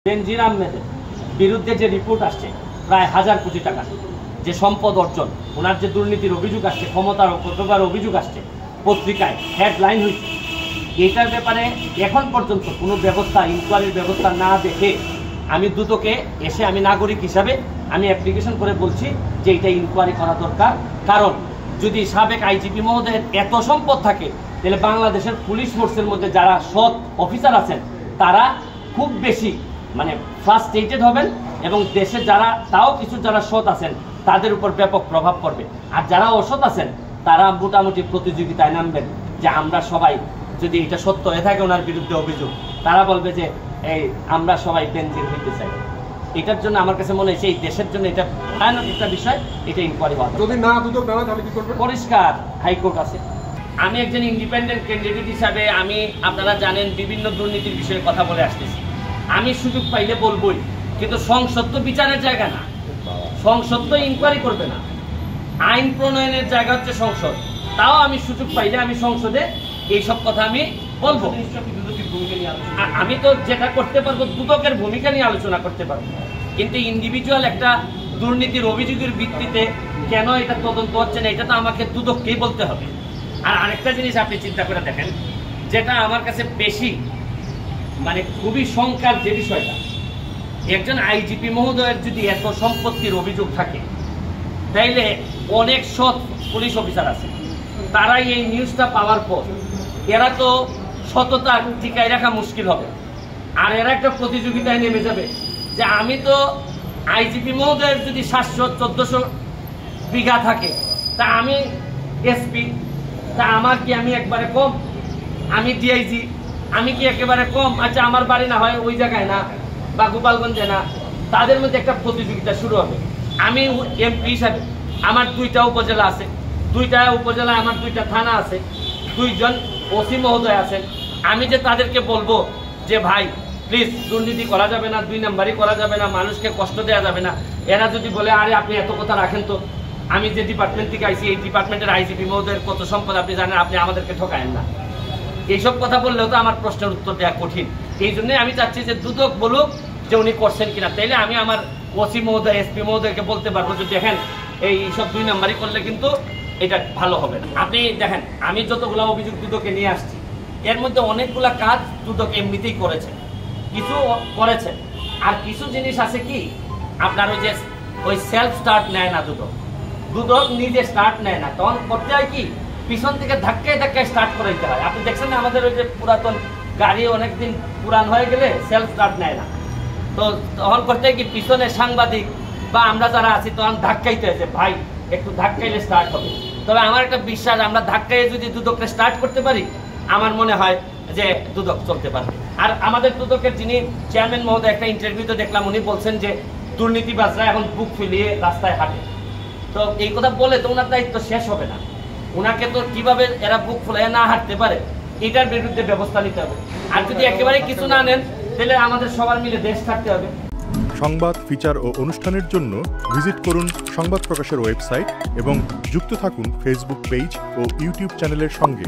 বেনজির আহমেদের বিরুদ্ধে যে রিপোর্ট আসছে প্রায় 1000 কোটি টাকা যে সম্পদ অর্জন, ওনার যে দুর্নীতির অভিযোগ আসছে, ক্ষমতার অপব্যবহার অভিযোগ আসছে, পত্রিকায় হেডলাইন হয়েছে, এটার ব্যাপারে এখন পর্যন্ত কোনো ব্যবস্থা, ইনকোয়ারির ব্যবস্থা না দেখে আমি দুদকে এসে আমি নাগরিক হিসাবে আমি অ্যাপ্লিকেশন করে বলছি যে এটা ইনকোয়ারি করা দরকার। কারণ যদি সাবেক আইজিপি মহোদয়ের এত সম্পদ থাকে, তাহলে বাংলাদেশের পুলিশ ফোর্সের মধ্যে যারা সৎ অফিসার আছেন তারা খুব বেশি ফ্রাস্ট্রেটেড হবেন, এবং দেশে যারা তাও কিছু যারা সৎ আছেন তাদের উপর ব্যাপক প্রভাব পড়বে। আর যারা অসৎ আছেন তারা মোটামুটি প্রতিযোগিতায় নামবেন যে আমরা সবাই, যদি এটা সত্য হয়ে থাকে ওনার বিরুদ্ধে অভিযোগ, তারা বলবে যে এই আমরা সবাই বেনজির হইতে চাই। এটার জন্য আমার কাছে মনে হয়েছে এই দেশের জন্য এটা ভয়ানক একটা বিষয়, এটা ইনকোয়ারি হওয়া। যদি না দুদক না তাহলে কি করবে? পরিষ্কার হাইকোর্ট আছে। আমি একজন ইন্ডিপেন্ডেন্ট ক্যান্ডিডেট হিসাবে আমি, আপনারা জানেন, বিভিন্ন দুর্নীতির বিষয়ে কথা বলে আসতেছি। আমি সুযোগ পাইলে বলবই, কিন্তু সংসদ তো বিচারের জায়গা না, সংসদ তো ইনকোয়ারি করবে না, আইন প্রণয়নের জায়গা হচ্ছে সংসদ। তাও আমি সুযোগ পাইলে আমি সংসদে এইসব কথা আমি বলবো। আমি তো যেটা করতে পারবো দুদকের ভূমিকা নিয়ে আলোচনা করতে পারবো, কিন্তু ইন্ডিভিজুয়াল একটা দুর্নীতির অভিযোগের ভিত্তিতে কেন এটা তদন্ত হচ্ছে না, এটা তো আমাকে দুদককেই বলতে হবে। আর আরেকটা জিনিস আপনি চিন্তা করে দেখেন, যেটা আমার কাছে বেশি খুবই শঙ্কার যে বিষয়টা, একজন আইজিপি মহোদয়ের যদি এত সম্পত্তির অভিযোগ থাকে, তাইলে অনেক সৎ পুলিশ অফিসার আছে, তারাই এই নিউজটা পাওয়ার পর এরা তো সততা টিকায় রাখা মুশকিল হবে, আর এরা একটা প্রতিযোগিতায় নেমে যাবে যে আমি তো আইজিপি মহোদয়ের যদি 700-1400 বিঘা থাকে, তা আমি এসপি, তা আমার কি আমি একবারে কম? আমি ডিআইজি, আমি কি একেবারে কম? আচ্ছা আমার বাড়ি না হয় ওই জায়গায় না বা গোপালগঞ্জে না, তাদের মধ্যে একটা প্রতিযোগিতা শুরু হবে। আমি এমপি হিসাবে আমার 2টা উপজেলা আছে, 2টা উপজেলায় আমার 2টা থানা আছে, 2জন ওসি মহোদয় আছেন। আমি যে তাদেরকে বলবো যে ভাই প্লিজ দুর্নীতি করা যাবে না, 2 নাম্বারই করা যাবে না, মানুষকে কষ্ট দেওয়া যাবে না, এরা যদি বলে আরে আপনি এত কথা রাখেন তো, আমি যে ডিপার্টমেন্ট থেকে আইসি এই ডিপার্টমেন্টের আইজিপি মহোদয়ের কত সম্পদ আপনি জানেন, আপনি আমাদেরকে ঠকায়েন না, এইসব কথা বললেও তো আমার প্রশ্নের উত্তর দেওয়া কঠিন। এই জন্যই আমি চাচ্ছি যে দুদক বলুক যে উনি করছেন কিনা, তাইলে আমি আমার ওসি মহোদয়, এসপি মহোদয়কে বলতে পারবো যে দেখেন এই সব 2 নাম্বারই করলে কিন্তু এটা ভালো হবে না। আপনি দেখেন আমি যতগুলো অভিযোগ দুদকে নিয়ে আসছি, এর মধ্যে অনেকগুলা কাজ দুদক এমনিতেই করেছে, কিছু করেছে, আর কিছু জিনিস আছে কি আপনার ওই সেলফ স্টার্ট নেয় না দুদক নিজে স্টার্ট নেয় না, তখন করতে হয় কি পিছন থেকে ধাক্কায় ধাক্কায় স্টার্ট করাইতে হয়। আপনি দেখছেন না আমাদের ওই যে পুরাতন গাড়ি অনেকদিন পুরান হয়ে গেলে সেলফ স্টার্ট নেয় না, তো তখন করতে হয় কি পিছনে সাংবাদিক বা আমরা যারা আছি তখন ধাক্কাইতে হয়েছে, ভাই একটু ধাক্কাইলে স্টার্ট হবে। তবে আমার একটা বিশ্বাস, আমরা ধাক্কাইয়ে যদি দুদককে স্টার্ট করতে পারি, আমার মনে হয় যে দুদক চলতে পারবে। আর আমাদের দুদকের যিনি চেয়ারম্যান মহোদয়, একটা ইন্টারভিউতে দেখলাম উনি বলছেন যে দুর্নীতিবাজরা এখন বুক ফুলিয়ে রাস্তায় হাঁটে, তো এই কথা বলে তো ওনার দায়িত্ব শেষ হবে না, ওনাকে তো কিভাবে এরা বুক ফুলিয়ে না হাঁটতে পারে এটার বিরুদ্ধে ব্যবস্থা নিতে হবে। আর যদি একেবারে কিছু না নেন তাহলে আমাদের সবার মিলে দেশ থাকতে হবে। সংবাদ, ফিচার ও অনুষ্ঠানের জন্য ভিজিট করুন সংবাদ প্রকাশের ওয়েবসাইট এবং যুক্ত থাকুন ফেসবুক পেজ ও ইউটিউব চ্যানেলের সঙ্গে।